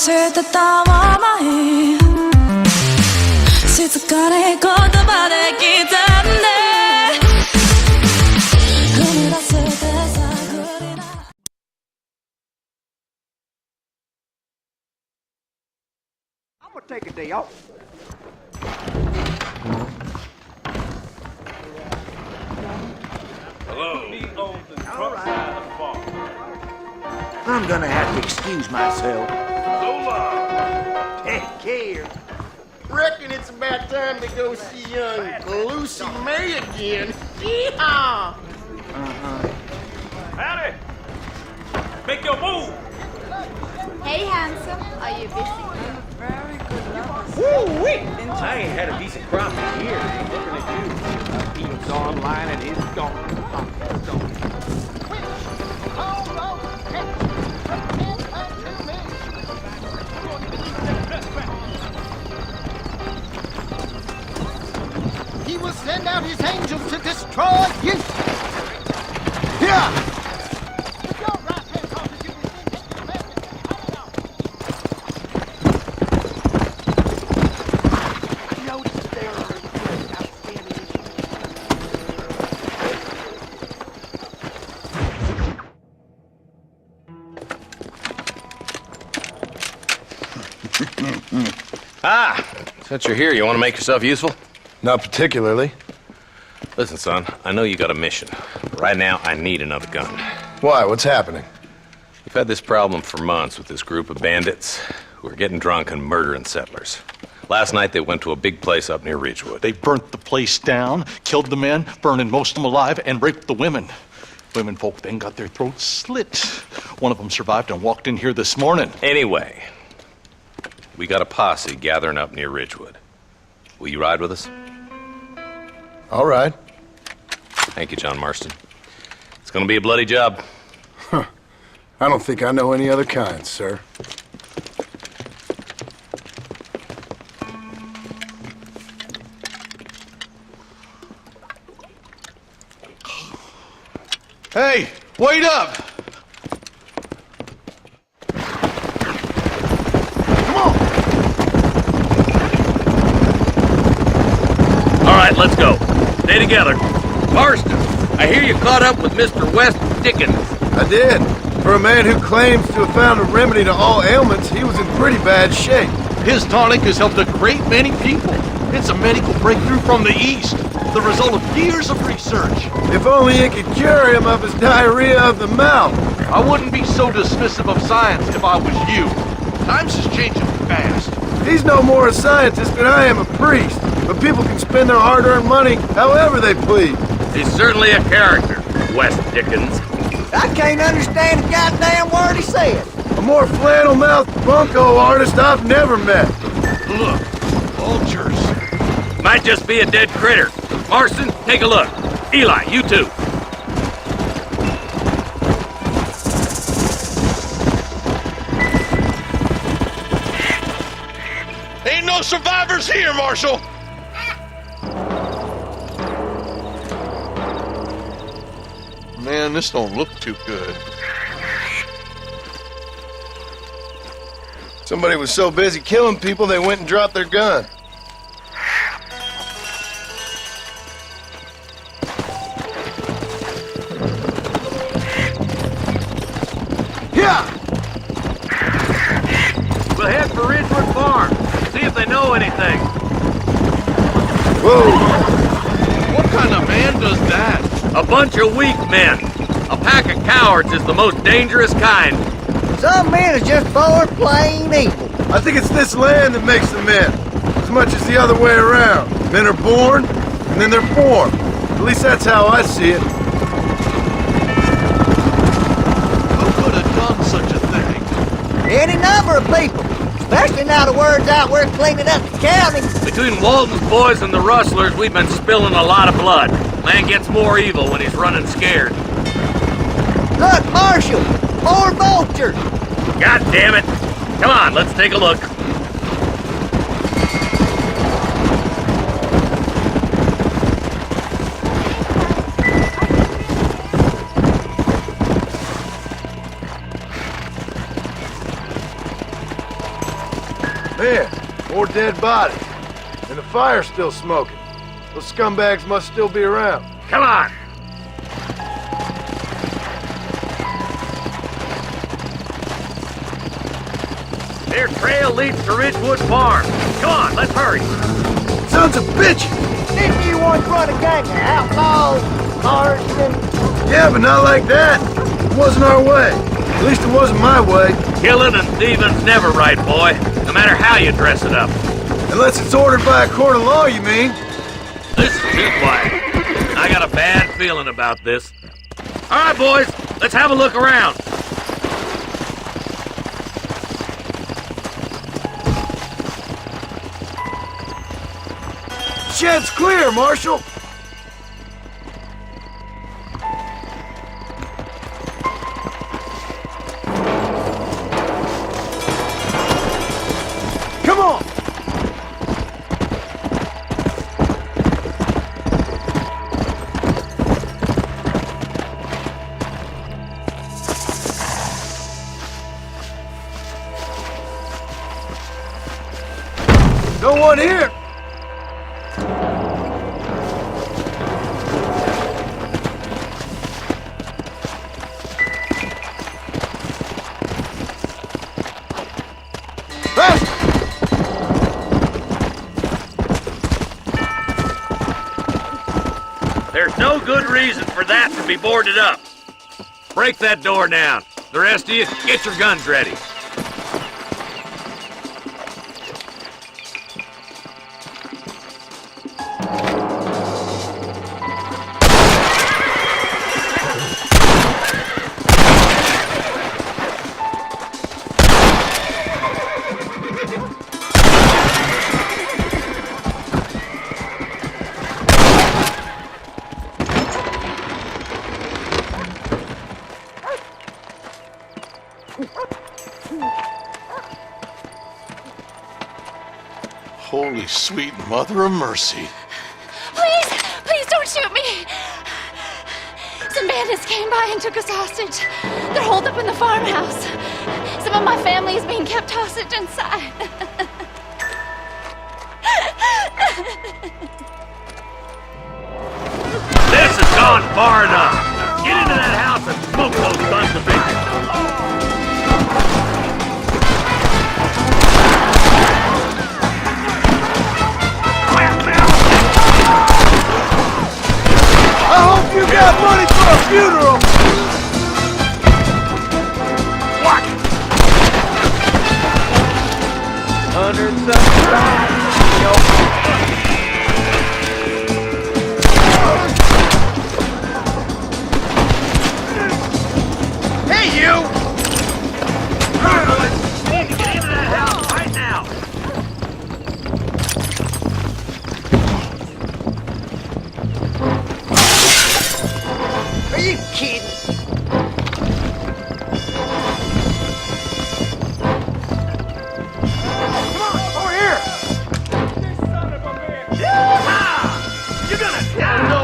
忘れてたままに静かに言葉で刻んで踏み出せて探りなI'm gonna take a day off. Hello. He owns the front side of the bar. I'm gonna have to excuse myself. So long. Take care. Reckon it's about time to go see young Lucy May again. Yeehaw! Howdy. Make your move. Hey, handsome. Are you busy? Woo-wee! I ain't had a decent crop in years. What can I do? He's online and he's gone. He will send out his angels to destroy you! Yeah! Since you're here, you want to make yourself useful? Not particularly. Listen, son, I know you got a mission. But right now, I need another gun. Why? What's happening? We've had this problem for months with this group of bandits who are getting drunk and murdering settlers. Last night, they went to a big place up near Ridgewood. They burnt the place down, killed the men, burning most of them alive, and raped the women. Women folk then got their throats slit. One of them survived and walked in here this morning. Anyway, we got a posse gathering up near Ridgewood. Will you ride with us? All right. Thank you, John Marston. It's gonna be a bloody job. I don't think I know any other kind, sir. Hey, wait up! All right, let's go. Stay together. Marston, I hear you caught up with Mr. West Dickens. I did. For a man who claims to have found a remedy to all ailments, he was in pretty bad shape. His tonic has helped a great many people. It's a medical breakthrough from the East, the result of years of research. If only it could cure him of his diarrhea of the mouth. I wouldn't be so dismissive of science if I was you. Times is changing fast. He's no more a scientist than I am a priest. But people can spend their hard-earned money however they please. He's certainly a character, West Dickens. I can't understand a goddamn word he said. A more flannel-mouthed bunco artist I've never met. Look, vultures. Might just be a dead critter. Marston, take a look. Eli, you too. Ain't no survivors here, Marshal. Man, this don't look too good. Somebody was so busy killing people, they went and dropped their gun. Yeah! We'll head for Ridgewood Farm. See if they know anything. Whoa! What kind of man does that? A bunch of weak men. A pack of cowards is the most dangerous kind. Some men is just born plain evil. I think it's this land that makes the men, as much as the other way around. Men are born, and then they're formed. At least that's how I see it. Who could have done such a thing? Any number of people. Especially now the word's out we're cleaning up the county. Between Walton's boys and the rustlers, we've been spilling a lot of blood. Man gets more evil when he's running scared. Look, Marshal! More vultures! God damn it! Come on, let's take a look. Man, more dead bodies. And the fire's still smoking. Those scumbags must still be around. Come on! Their trail leads to Ridgewood Farm. Come on, let's hurry. Sons of bitches! Didn't you once run a gang of outlaws, Marston? Yeah, but not like that. It wasn't our way. At least it wasn't my way. Killing and thieving's never right, boy. No matter how you dress it up. Unless it's ordered by a court of law, you mean? This is too quiet. I got a bad feeling about this. All right, boys, let's have a look around. Shed's clear, Marshal. Come on! No one here! There's no good reason for that to be boarded up. Break that door down. The rest of you, get your guns ready. Holy sweet mother of mercy. Please, please don't shoot me. Some bandits came by and took us hostage. They're holed up in the farmhouse. Some of my family is being kept hostage inside. This has gone far enough. Get into that house and smoke those sons of bitches. I hope you got money for a funeral! What? 175. Hey, you! We need to get into that house right now. Are you kidding? Come on, over here! You're gonna die. No!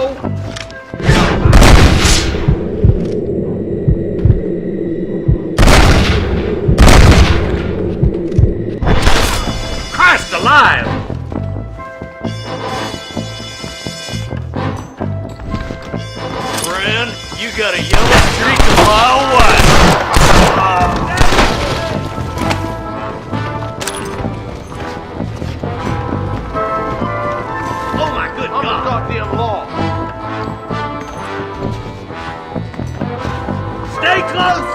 Christ alive! Friend, you got a yellow streak a mile wide. Oh my good I'm God! the goddamn law. Stay close!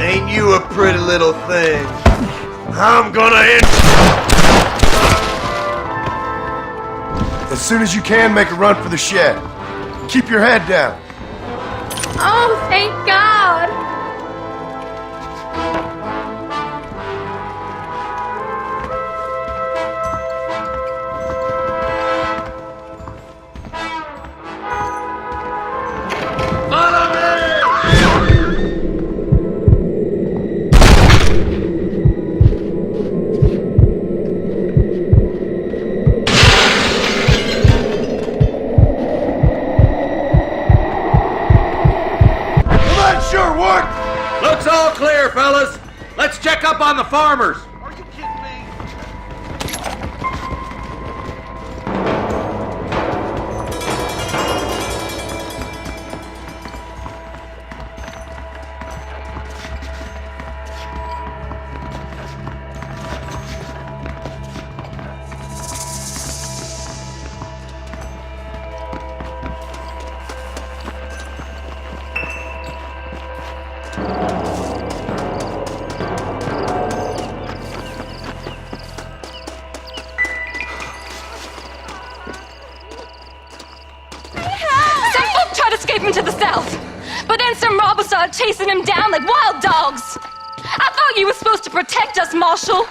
Ain't you a pretty little thing? I'm gonna end. As soon as you can, make a run for the shed. Keep your head down. Oh, thank God! Follow me! It's all clear, fellas. Let's check up on the farmers. Are you kidding me? Some folk tried escaping to the south, but then some robbers started chasing him down like wild dogs. I thought you were supposed to protect us, Marshal.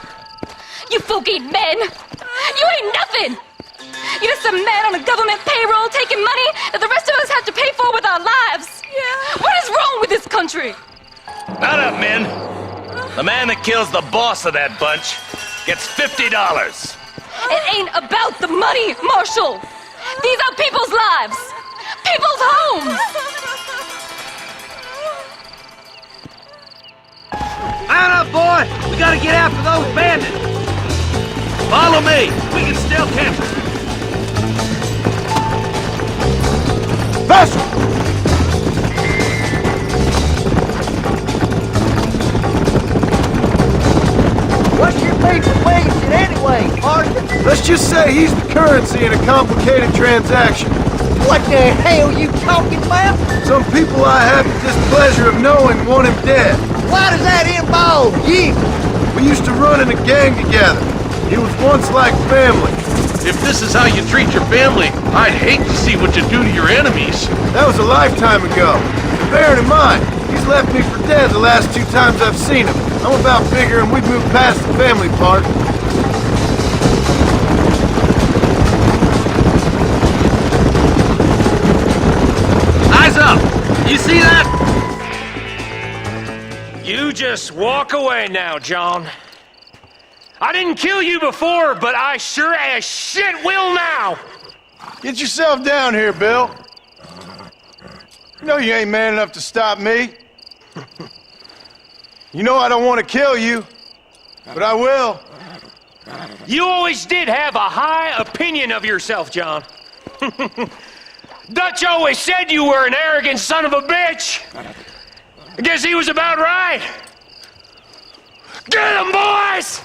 You folk ain't men. You ain't nothing. You're just some man on a government payroll taking money that the rest of us have to pay for with our lives. Yeah. What is wrong with this country? Not up, men. The man that kills the boss of that bunch gets $50. It ain't about the money, Marshal. These are people's lives, people's homes. Mount up, boy! We gotta get after those bandits! Follow me! We can still catch them! Faster! What's your beef with Williamson anyway, Marston? Let's just say he's the currency in a complicated transaction. What the hell you talking about? Some people I have the displeasure of knowing want him dead. Why does that involve you? We used to run in a gang together. He was once like family. If this is how you treat your family, I'd hate to see what you do to your enemies. That was a lifetime ago. And bearing in mind, he's left me for dead the last 2 times I've seen him. I'm about figuring we've moved past the family part. Eyes up! You see that? You just walk away now, John. I didn't kill you before, but I sure as shit will now! Get yourself down here, Bill. You know you ain't man enough to stop me. You know I don't want to kill you, but I will. You always did have a high opinion of yourself, John. Dutch always said you were an arrogant son of a bitch. I guess he was about right. Get him, boys!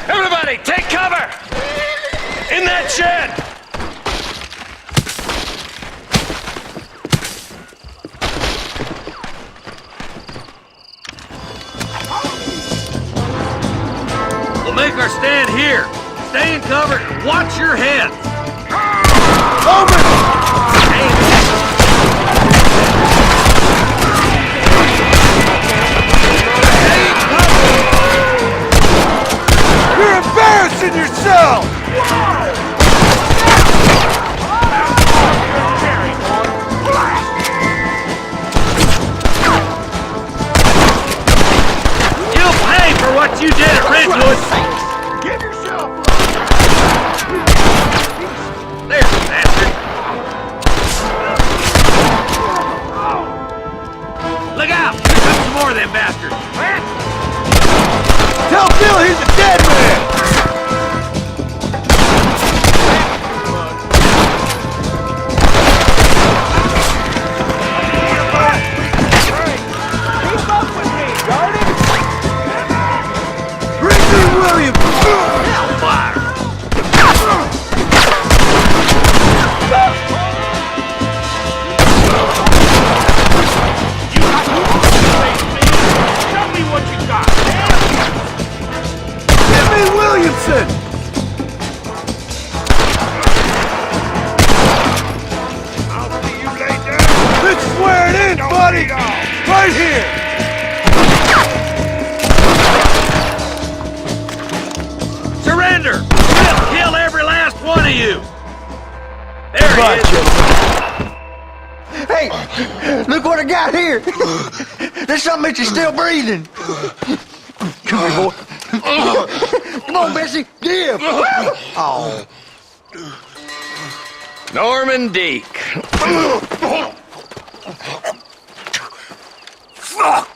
Everybody, take cover! In that shed! We'll make our stand here. Stay in cover and watch your heads. You're embarrassing yourself! You'll pay for what you did at Ridgewood. Give yourself There's the bastard. Look out! Here comes some more of them bastards. Tell Bill he's a dead man! Bring me William! Hellfire! Show me what you got! Give me Williamson! I'll see you later! Let's swear it in, buddy! Right here! Surrender! We'll kill every last one of you! There he is! Hey, look what I got here. There's something that you're still breathing. Come here, boy. Come on, Bessie, give. Oh. Norman Deek. Fuck!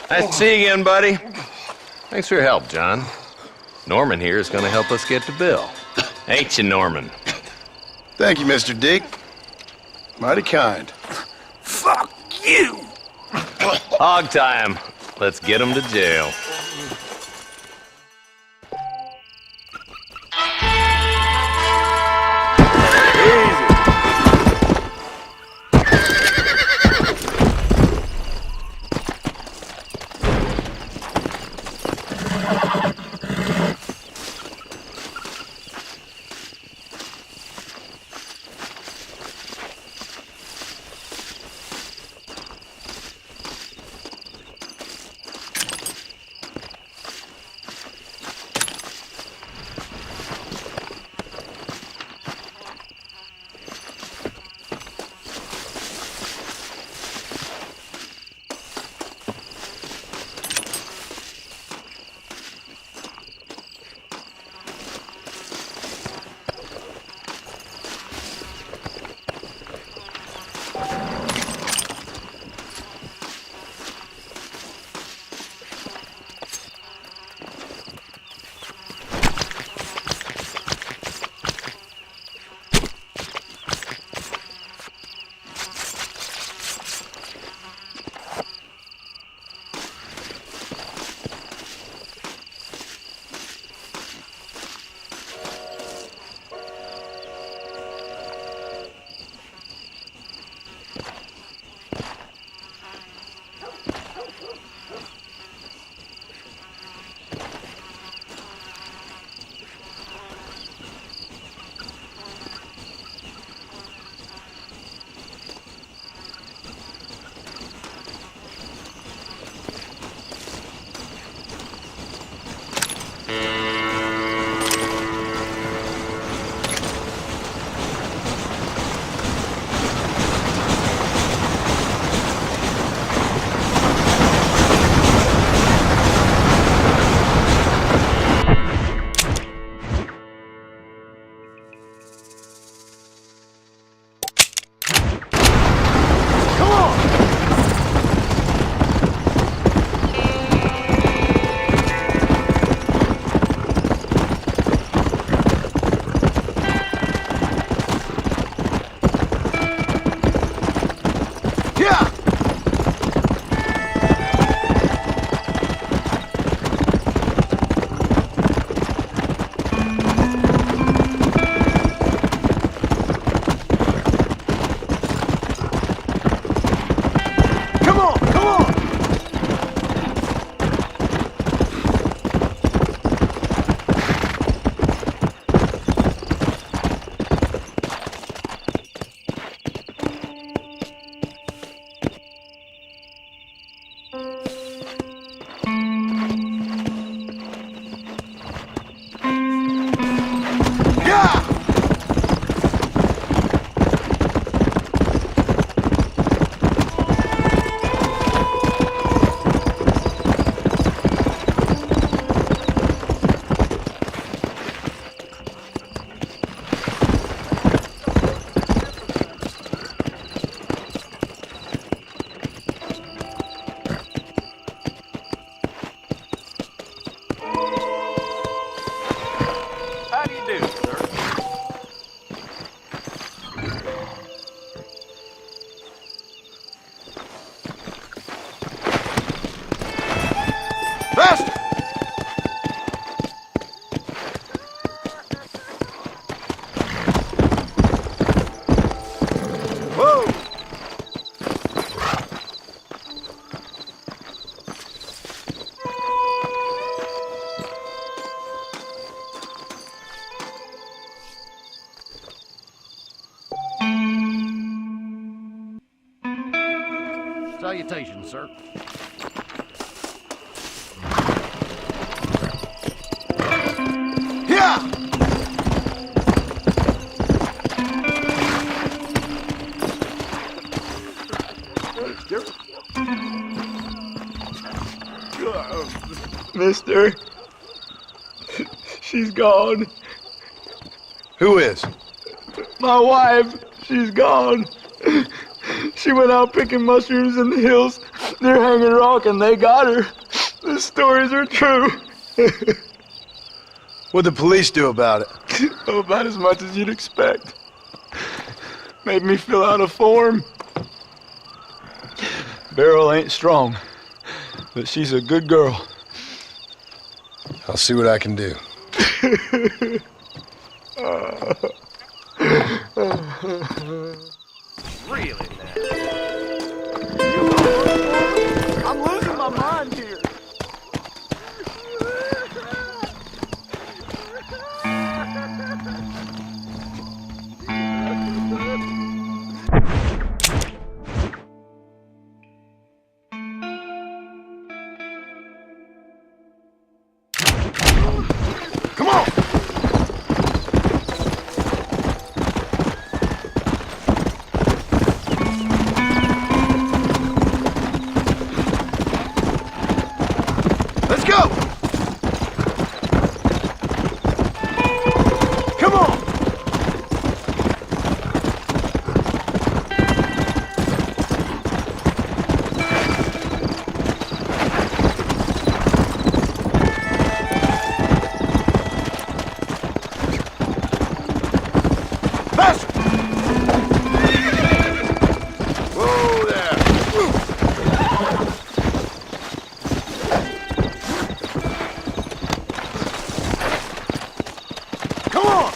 Nice to see you again, buddy. Thanks for your help, John. Norman here is going to help us get to Bill. Ain't you, Norman? Thank you, Mr. Dick. Mighty kind. Fuck you! Hog time. Let's get him to jail. Salutations, sir. Yeah! Mister, she's gone. Who is? My wife, she's gone. She went out picking mushrooms in the hills They're hanging rock and they got her. The stories are true. What'd the police do about it? Oh, about as much as you'd expect. Made me fill out a form. Beryl ain't strong, but she's a good girl. I'll see what I can do. Really, man? I'm losing my mind here. Come on! Let's go! Come on! Faster! Whoa there! Come on!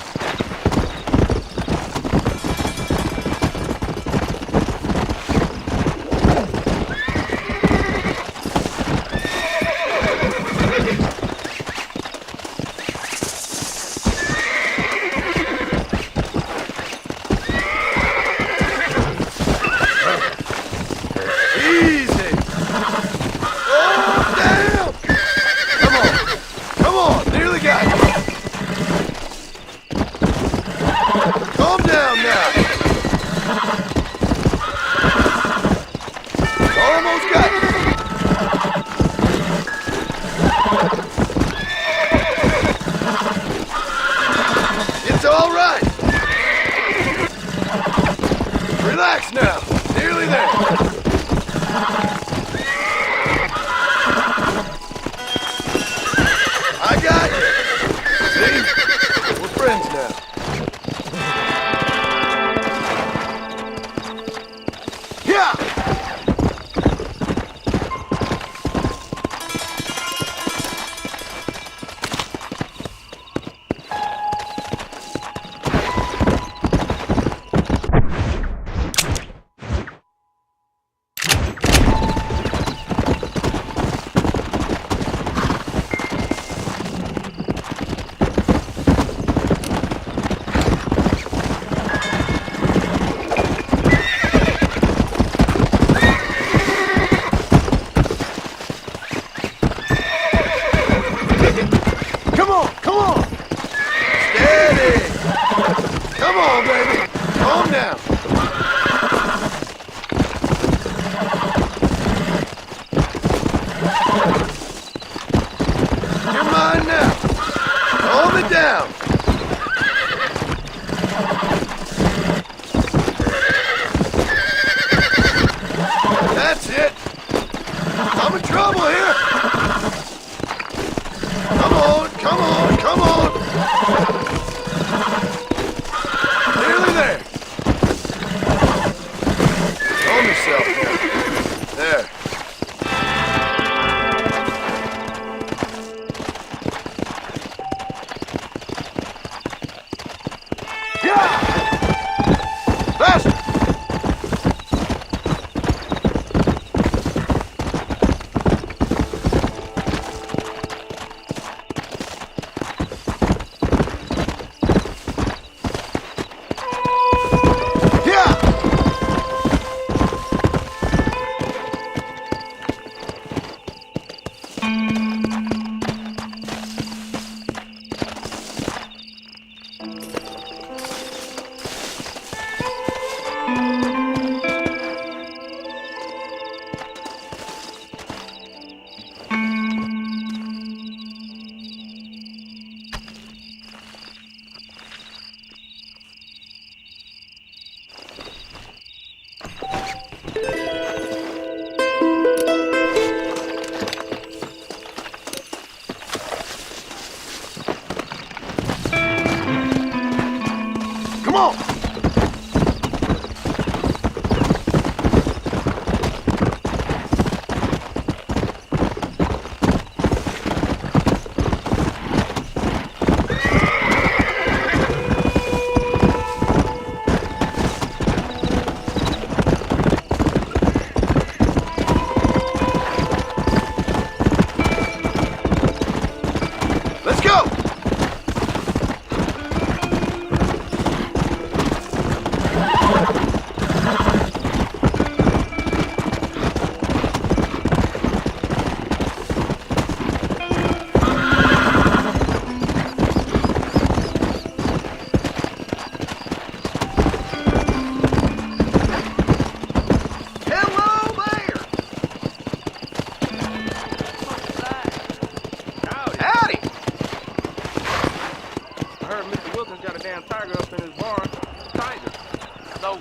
Easy! Oh, down! Come on! Come on! Nearly got it! Calm down now! Almost got it! It's all right! Relax now! Nearly there! I got you! See? We're friends now. Yeah!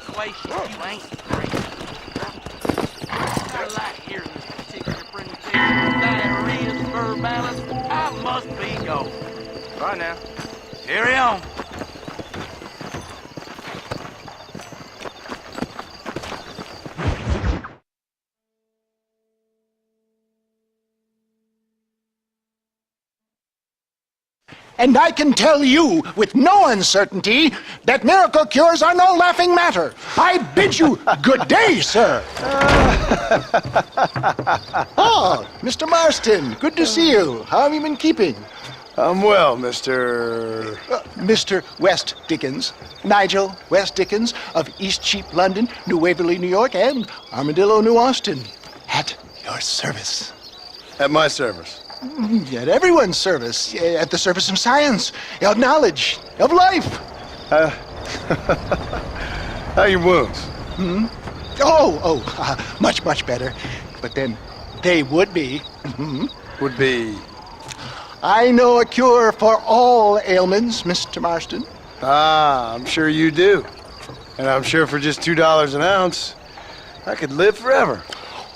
persuasion, you ain't great. I like hearing this particular presentation. Diarrhea, verbalis, I must be going. Bye now. Carry on. And I can tell you with no uncertainty that miracle cures are no laughing matter. I bid you good day, sir. Oh, Mr. Marston, good to see you. How have you been keeping? I'm well, Mr. Mr. West Dickens, Nigel West Dickens of East Cheap, London, New Waverly, New York, and Armadillo, New Austin. At your service. At my service. At everyone's service. At the service of science, of knowledge, of life. How are your wounds? Much, much better. But then they would be. Would be... I know a cure for all ailments, Mr. Marston. Ah, I'm sure you do. And I'm sure for just $2 an ounce, I could live forever.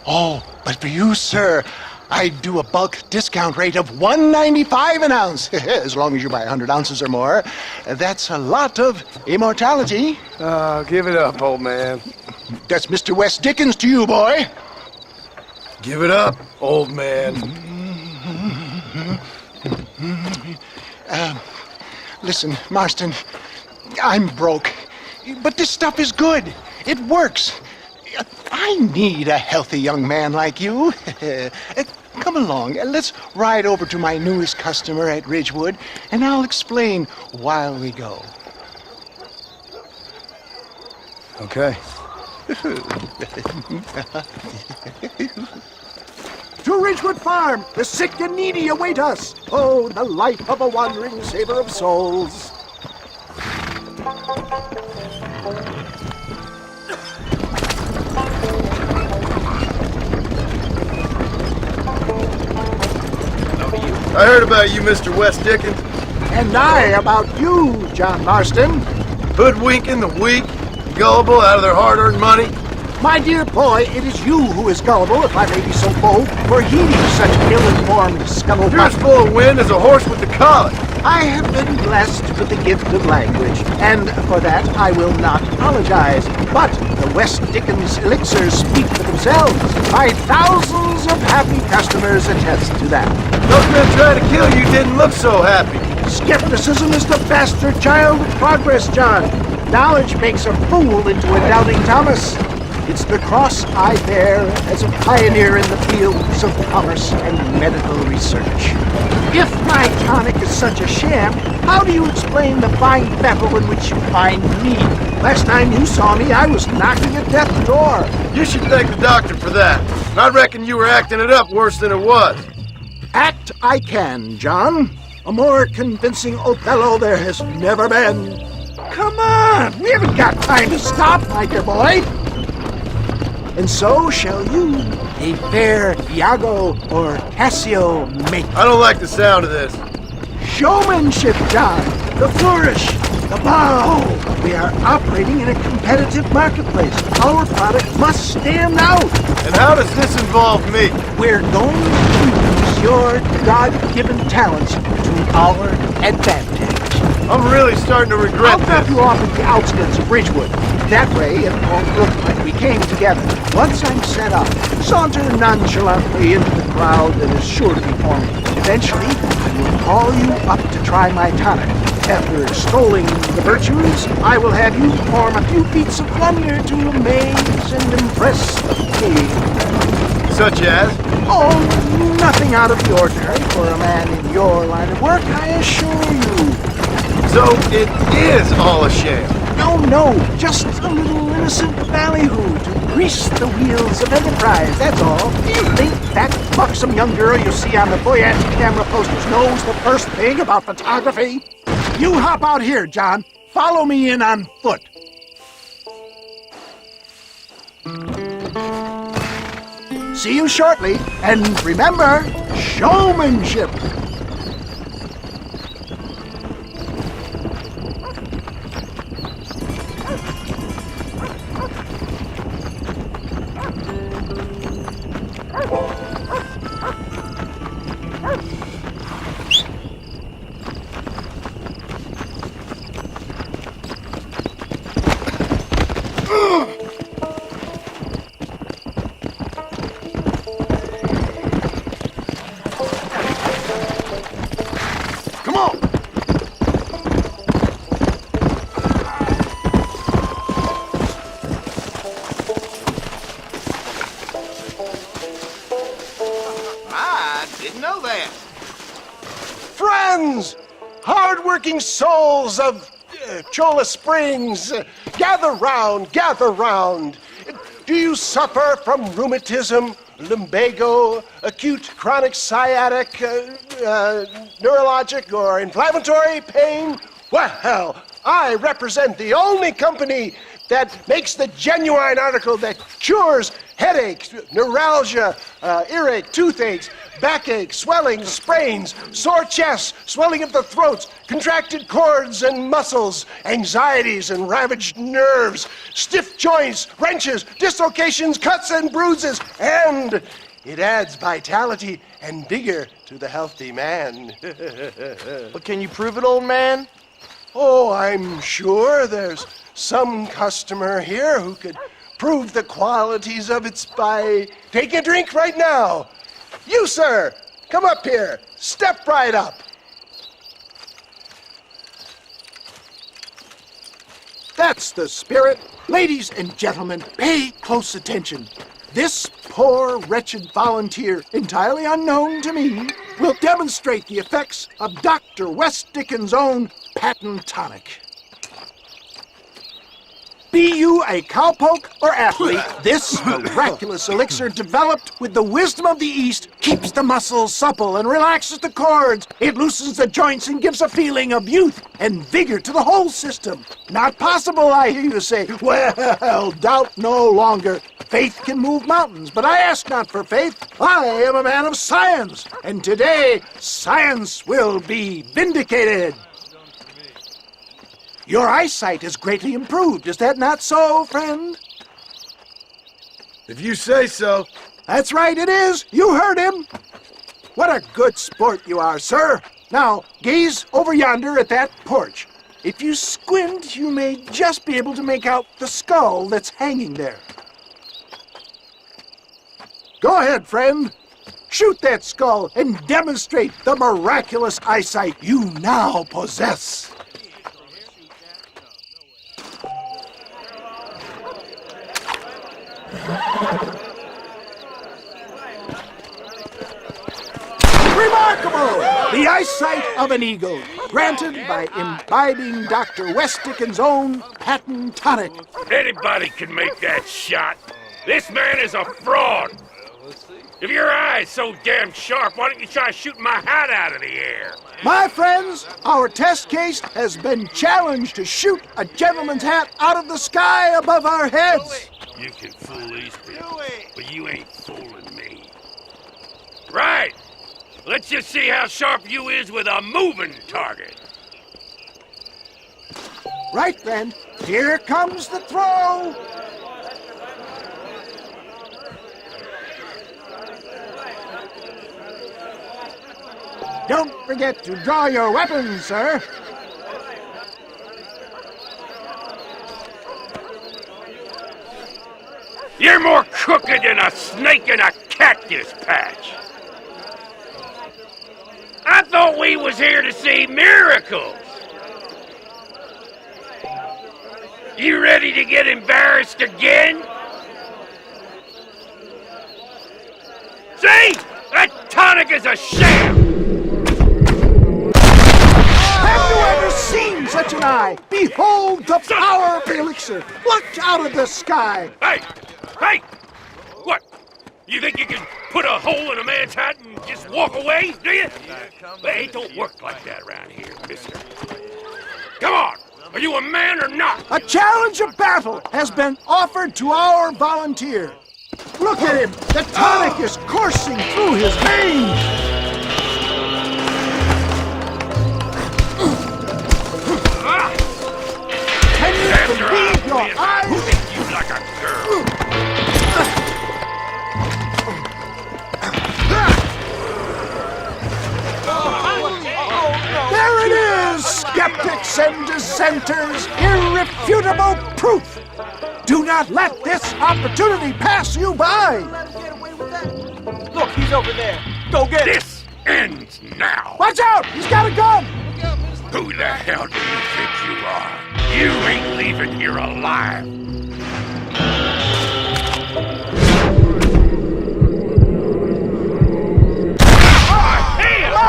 Oh, but for you, sir, I'd do a bulk discount rate of $1.95 an ounce, as long as you buy 100 ounces or more. That's a lot of immortality. Give it up, old man. That's Mr. West Dickens to you, boy. Give it up, old man. Listen, Marston, I'm broke, but this stuff is good. It works. I need a healthy young man like you. Come along, let's ride over to my newest customer at Ridgewood, and I'll explain while we go. Okay. To Ridgewood Farm, the sick and needy await us. Oh, the life of a wandering saver of souls. I heard about you, Mr. West Dickens. And I about you, John Marston. Hoodwinking the weak, gullible out of their hard-earned money. My dear boy, it is you who is gullible, if I may be so bold, for heeding such ill-informed scuttlebutt. You're as full of wind as a horse with the collar. I have been blessed with the gift of language, and for that I will not apologize. But the West Dickens elixirs speak for themselves. My thousands of happy customers attest to that. Those men trying to kill you didn't look so happy. Skepticism is the bastard child of progress, John. Knowledge makes a fool into a doubting Thomas. It's the cross I bear as a pioneer in the fields of commerce and medical research. If my tonic is such a sham, how do you explain the fine battle in which you find me? Last time you saw me, I was knocking at death's door. You should thank the doctor for that. I reckon you were acting it up worse than it was. Act I can, John. A more convincing Othello there has never been. Come on, we haven't got time to stop, my dear boy. And so shall you, a fair Iago or Cassio make. I don't like the sound of this. Showmanship, John. The flourish, the bow. We are operating in a competitive marketplace. Our product must stand out. And how does this involve me? We're going to use your God-given talents to our advantage. I'm really starting to regret I'll drop this. you off at the outskirts of Ridgewood. That way it won't look like we came together. Once I'm set up, saunter nonchalantly into the crowd that is sure to be forming. Eventually, I will call you up to try my tonic. After extolling the virtues, I will have you perform a few feats of wonder to amaze and impress the king. Such as? Oh, nothing out of the ordinary for a man in your line of work, I assure you. So it is all a sham. No, just a little innocent ballyhoo to grease the wheels of enterprise, that's all. Do you think that buxom young girl you see on the Voyage camera posters knows the first thing about photography? You hop out here, John. Follow me in on foot. See you shortly, and remember, showmanship. friends, hard-working souls of Cholla Springs, gather round, gather round. Do you suffer from rheumatism, lumbago, acute chronic sciatic, neurologic, or inflammatory pain? Well, I represent the only company that makes the genuine article that cures headaches, neuralgia, earache, toothaches, backache, swelling, sprains, sore chests, swelling of the throats, contracted cords and muscles, anxieties and ravaged nerves, stiff joints, wrenches, dislocations, cuts and bruises, and it adds vitality and vigor to the healthy man. But can you prove it, old man? Oh, I'm sure there's some customer here who could prove the qualities of it by taking a drink right now. You, sir, come up here. Step right up. That's the spirit. Ladies and gentlemen, pay close attention. This poor, wretched volunteer, entirely unknown to me, will demonstrate the effects of Dr. West Dickens' own patent tonic. Be you a cowpoke or athlete, this miraculous elixir developed with the wisdom of the East keeps the muscles supple and relaxes the cords. It loosens the joints and gives a feeling of youth and vigor to the whole system. Not possible, I hear you say. Well, doubt no longer. Faith can move mountains, but I ask not for faith. I am a man of science, and today science will be vindicated. Your eyesight is greatly improved. Is that not so, friend? If you say so. That's right, it is. You heard him. What a good sport you are, sir. Now, gaze over yonder at that porch. If you squint, you may just be able to make out the skull that's hanging there. Go ahead, friend. Shoot that skull and demonstrate the miraculous eyesight you now possess. Remarkable! The eyesight of an eagle, granted by imbibing Dr. West Dickens' own patent tonic. Anybody can make that shot. This man is a fraud. If your eye's so damn sharp, why don't you try shooting my hat out of the air? My friends, our test case has been challenged to shoot a gentleman's hat out of the sky above our heads. You can fool these people, but you ain't fooling me. Right. Let's just see how sharp you is with a moving target. Right, friend. Here comes the throw. Don't forget to draw your weapons, sir. You're more crooked than a snake in a cactus patch. I thought we was here to see miracles. You ready to get embarrassed again? See? That tonic is a sham! Have you ever seen such an eye? Behold the power of the elixir. Look out of the sky. Hey! Hey! What? You think you can put a hole in a man's hat and just walk away, do you? Hey, it don't work like that around here, mister. Come on! Are you a man or not? A challenge of battle has been offered to our volunteer. Look at him! The tonic is coursing through his veins! Can you believe your eyes? Who thinks you like a girl? There it is, skeptics and dissenters! Irrefutable proof! Do not let this opportunity pass you by! Look, he's over there. Go get him. This ends now. Watch out! He's got a gun! Who the hell do you think you are? You ain't leaving here alive.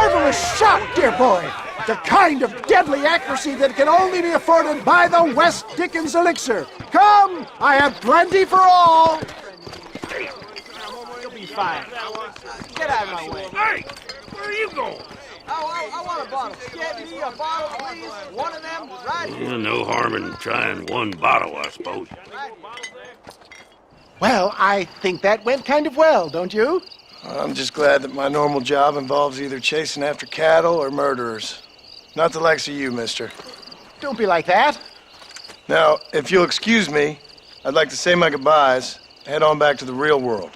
Marvelous shot, dear boy. The kind of deadly accuracy that can only be afforded by the West Dickens elixir. Come, I have plenty for all. You'll be fine. Get out of my way. Hey, where are you going? I want a bottle. Get me a bottle, please. One of them, right here. No harm in trying one bottle, I suppose. Well, I think that went kind of well, don't you? I'm just glad that my normal job involves either chasing after cattle or murderers. Not the likes of you, mister. Don't be like that. Now, if you'll excuse me, I'd like to say my goodbyes, head on back to the real world.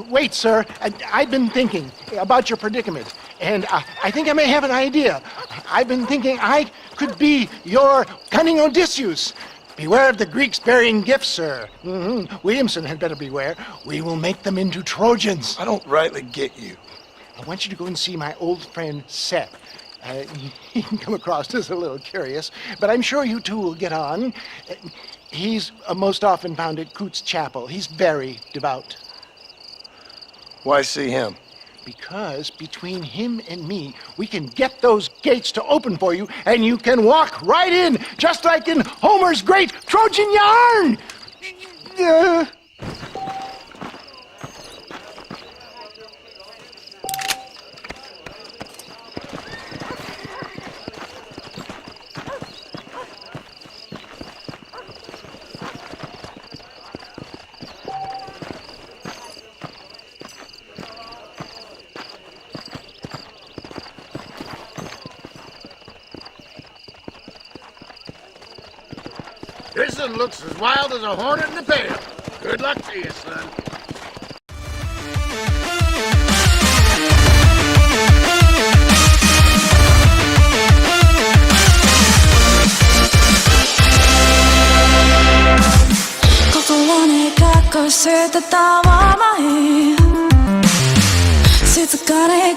Wait, sir. I've been thinking about your predicament, and I think I may have an idea. I've been thinking I could be your cunning Odysseus. Beware of the Greeks bearing gifts, sir. Williamson had better beware. We will make them into Trojans. I don't rightly get you. I want you to go and see my old friend Seth. He can come across as a little curious, but I'm sure you two will get on. He's most often found at Coots Chapel. He's very devout. Why see him? Because between him and me, we can get those gates to open for you, and you can walk right in, just like in Homer's great Trojan yarn! This one looks as wild as a hornet in a pail. Good luck to you, son.心に隠してたまま静かに